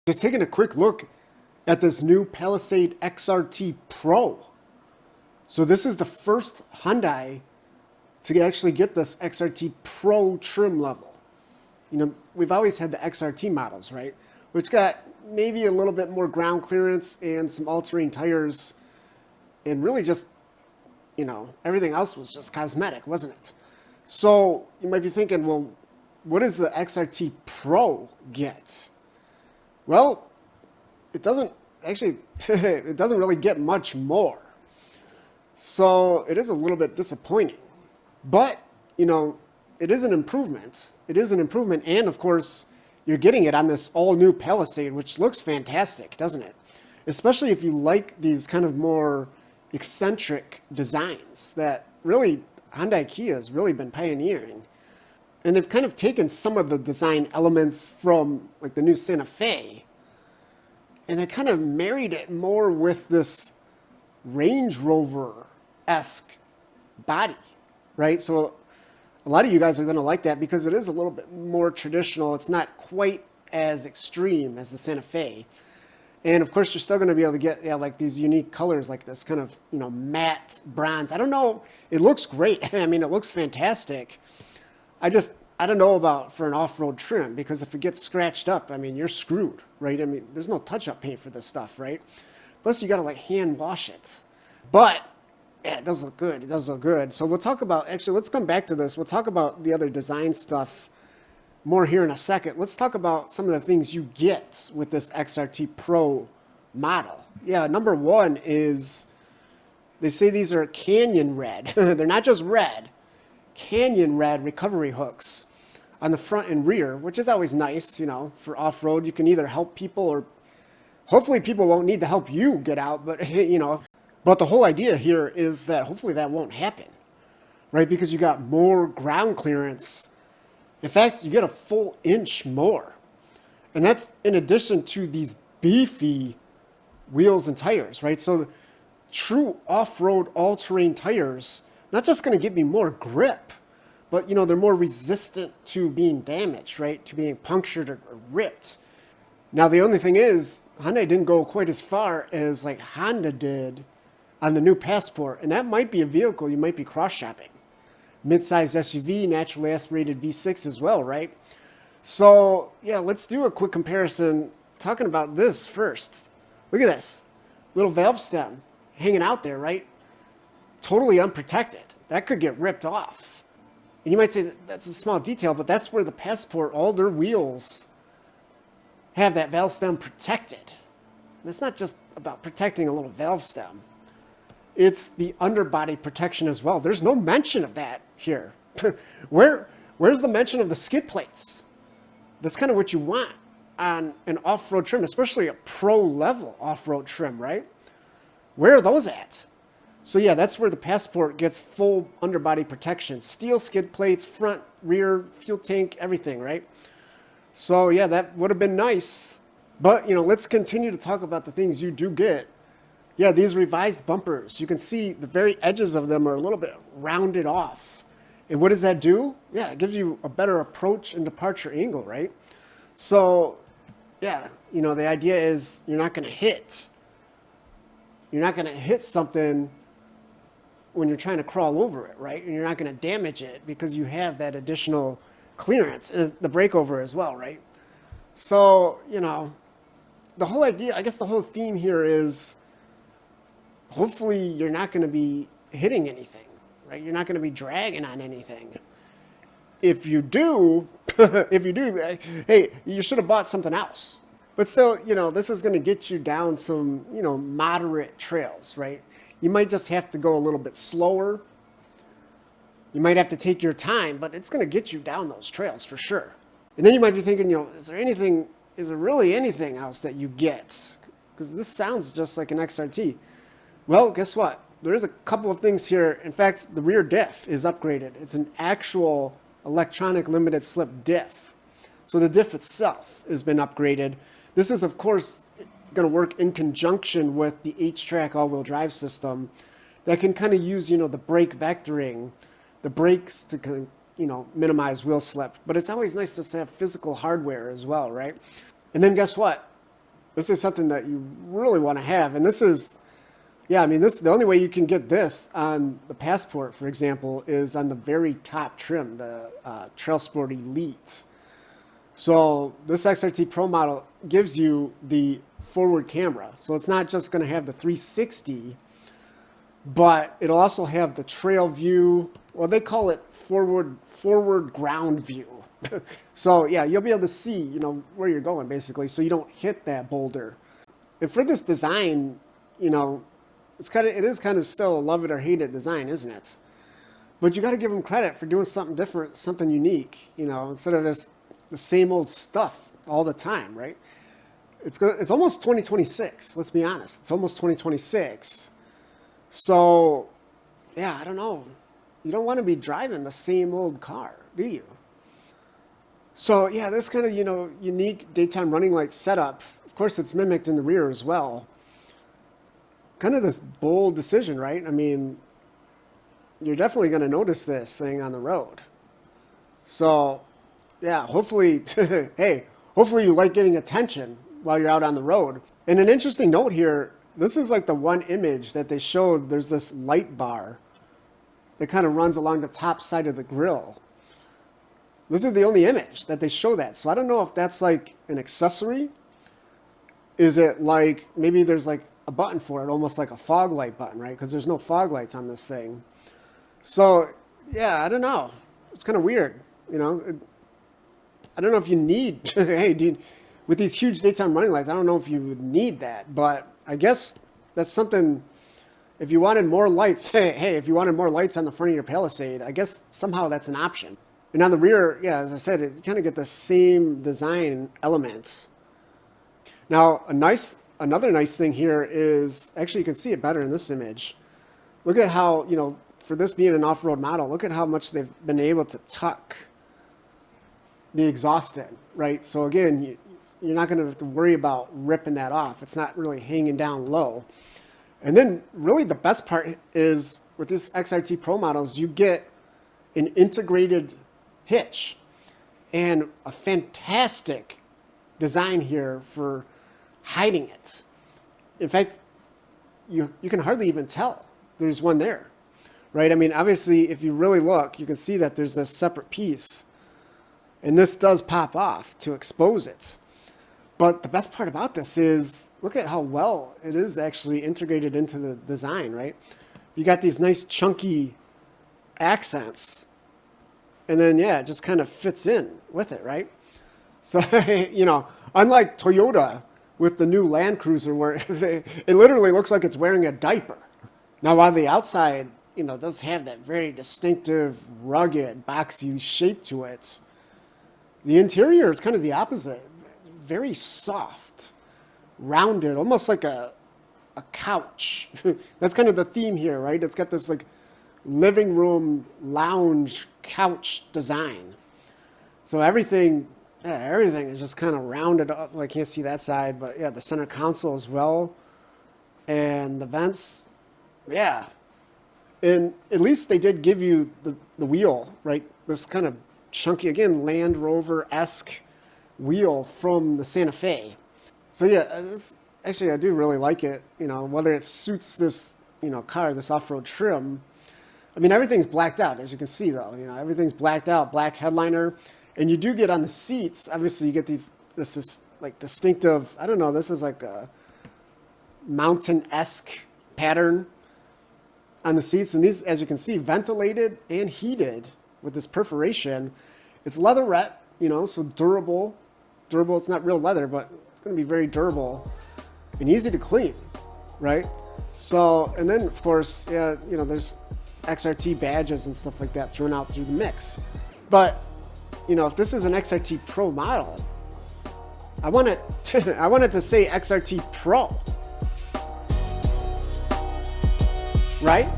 Just taking a quick look at this new Palisade XRT Pro. So this is the first Hyundai to actually get this XRT Pro trim level. You know, we've always had the XRT models, right? Which got maybe a little bit more ground clearance and some all-terrain tires, and really just, you know, everything else was just cosmetic, wasn't it? So you might be thinking, well, what does the XRT Pro get? Well, it doesn't actually, it doesn't really get much more. So it is a little bit disappointing. But, you know, it is an improvement. It is an improvement. And of course, you're getting it on this all new Palisade, which looks fantastic, doesn't it? Especially if you like these kind of more eccentric designs that really Hyundai Kia has really been pioneering. And they've kind of taken some of the design elements from like the new Santa Fe, and they kind of married it more with this Range Rover-esque body, right? So a lot of you guys are going to like that because it is a little bit more traditional. It's not quite as extreme as the Santa Fe. And of course, you're still going to be able to get like these unique colors, like this kind of, you know, matte bronze. I don't know. It looks great. I mean, it looks fantastic. I don't know about for an off-road trim, because if it gets scratched up, I mean, you're screwed, right? I mean, there's no touch-up paint for this stuff, right? Plus, you got to like hand wash it. But yeah, it does look good. It does look good. So we'll talk about, actually, let's come back to this. We'll talk about the other design stuff more here in a second. Let's talk about some of the things you get with this XRT Pro model. Yeah, number one is they say these are canyon red. They're not just red. Canyon red recovery hooks on the front and rear, which is always nice, you know, for off-road. You can either help people, or hopefully people won't need to help you get out, but you know, but the whole idea here is that hopefully that won't happen, right? Because you got more ground clearance. In fact, you get a full inch more. And that's in addition to these beefy wheels and tires, right? So true off-road all-terrain tires, not just going to give me more grip, but, you know, they're more resistant to being damaged, right? To being punctured or ripped. Now, the only thing is, Hyundai didn't go quite as far as like Honda did on the new Passport. And that might be a vehicle you might be cross-shopping. Mid-size SUV, naturally aspirated V6 as well, right? So, yeah, let's do a quick comparison. Talking about this first. Look at this. Little valve stem hanging out there, right? Totally unprotected. That could get ripped off. And you might say that's a small detail, but that's where the Passport, all their wheels have that valve stem protected. And it's not just about protecting a little valve stem. It's the underbody protection as well. There's no mention of that here. Where's the mention of the skid plates? That's kind of what you want on an off-road trim, especially a pro-level off-road trim, right? Where are those at? So yeah, that's where the Passport gets full underbody protection. Steel skid plates, front, rear, fuel tank, everything, right? So yeah, that would have been nice. But, you know, let's continue to talk about the things you do get. Yeah, these revised bumpers, you can see the very edges of them are a little bit rounded off. And what does that do? Yeah, it gives you a better approach and departure angle, right? So yeah, you know, the idea is you're not going to hit something when you're trying to crawl over it, right? And you're not going to damage it because you have that additional clearance, the breakover as well, right? So, you know, the whole idea, I guess the whole theme here is hopefully you're not going to be hitting anything, right? You're not going to be dragging on anything. If you do, hey, you should have bought something else. But still, you know, this is going to get you down some, you know, moderate trails, right? You might just have to go a little bit slower. You might have to take your time, but it's going to get you down those trails for sure. And then you might be thinking, you know, is there really anything else that you get? Because this sounds just like an XRT. Well, guess what? There's a couple of things here. In fact, the rear diff is upgraded. It's an actual electronic limited slip diff. So the diff itself has been upgraded. This is, of course, going to work in conjunction with the H-Track all-wheel drive system that can kind of use, you know, the brake vectoring, the brakes to, you know, minimize wheel slip. But it's always nice to have physical hardware as well, right? And then guess what? This is something that you really want to have. And this is, yeah, I mean, this the only way you can get this on the Passport, for example, is on the very top trim, the Trail Sport Elite. So this XRT Pro model gives you the forward camera. So it's not just going to have the 360, but it'll also have the trail view. Well, they call it forward ground view. So yeah, you'll be able to see, you know, where you're going basically, so you don't hit that boulder. And for this design, you know, it is kind of still a love it or hate it design, isn't it? But you got to give them credit for doing something different, something unique, you know, instead of just the same old stuff all the time, right? It's almost 2026. Let's be honest. It's almost 2026. So, yeah, I don't know. You don't want to be driving the same old car, do you? So, yeah, this kind of, you know, unique daytime running light setup. Of course, it's mimicked in the rear as well. Kind of this bold decision, right? I mean, you're definitely going to notice this thing on the road. So, yeah, hopefully, hey, hopefully you like getting attention while you're out on the road. And an interesting note here, this is like the one image that they showed. There's this light bar that kind of runs along the top side of the grill. This is the only image that they show that. So I don't know if that's like an accessory. Is it like, maybe there's like a button for it, almost like a fog light button, right? Because there's no fog lights on this thing. So, yeah, I don't know. It's kind of weird, you know. I don't know if you need, hey, dude, with these huge daytime running lights, I don't know if you would need that. But I guess that's something, if you wanted more lights, hey, if you wanted more lights on the front of your Palisade, I guess somehow that's an option. And on the rear, yeah, as I said, you kind of get the same design elements. Now, another nice thing here is, actually you can see it better in this image. Look at how, you know, for this being an off-road model, look at how much they've been able to tuck the exhaust in, right? So again, you're not going to have to worry about ripping that off. It's not really hanging down low. And then really the best part is with this XRT Pro models, you get an integrated hitch and a fantastic design here for hiding it. In fact, you can hardly even tell there's one there, right? I mean, obviously, if you really look, you can see that there's a separate piece, and this does pop off to expose it. But the best part about this is, look at how well it is actually integrated into the design, right? You got these nice chunky accents, and then, yeah, it just kind of fits in with it, right? So, you know, unlike Toyota with the new Land Cruiser, where it literally looks like it's wearing a diaper. Now, while the outside, you know, does have that very distinctive, rugged, boxy shape to it, the interior is kind of the opposite. Very soft, rounded, almost like a couch. That's kind of the theme here, right? It's got this like living room lounge couch design. So everything is just kind of rounded up. Well, I can't see that side, but yeah, the center console as well. And the vents, yeah. And at least they did give you the wheel, right? This kind of chunky, again, Land Rover-esque wheel from the Santa Fe. So yeah, actually I do really like it, you know, whether it suits this, you know, car, this off-road trim. I mean, everything's blacked out, as you can see, though. You know, everything's blacked out, black headliner. And you do get on the seats, obviously you get this like distinctive, I don't know, this is like a mountain-esque pattern on the seats. And these, as you can see, ventilated and heated with this perforation. It's leatherette, you know, so durable. Durable, it's not real leather, but it's going to be very durable and easy to clean, right? So, and then, of course, yeah, you know, there's XRT badges and stuff like that thrown out through the mix. But, you know, if this is an XRT Pro model, I want it to say XRT Pro, right?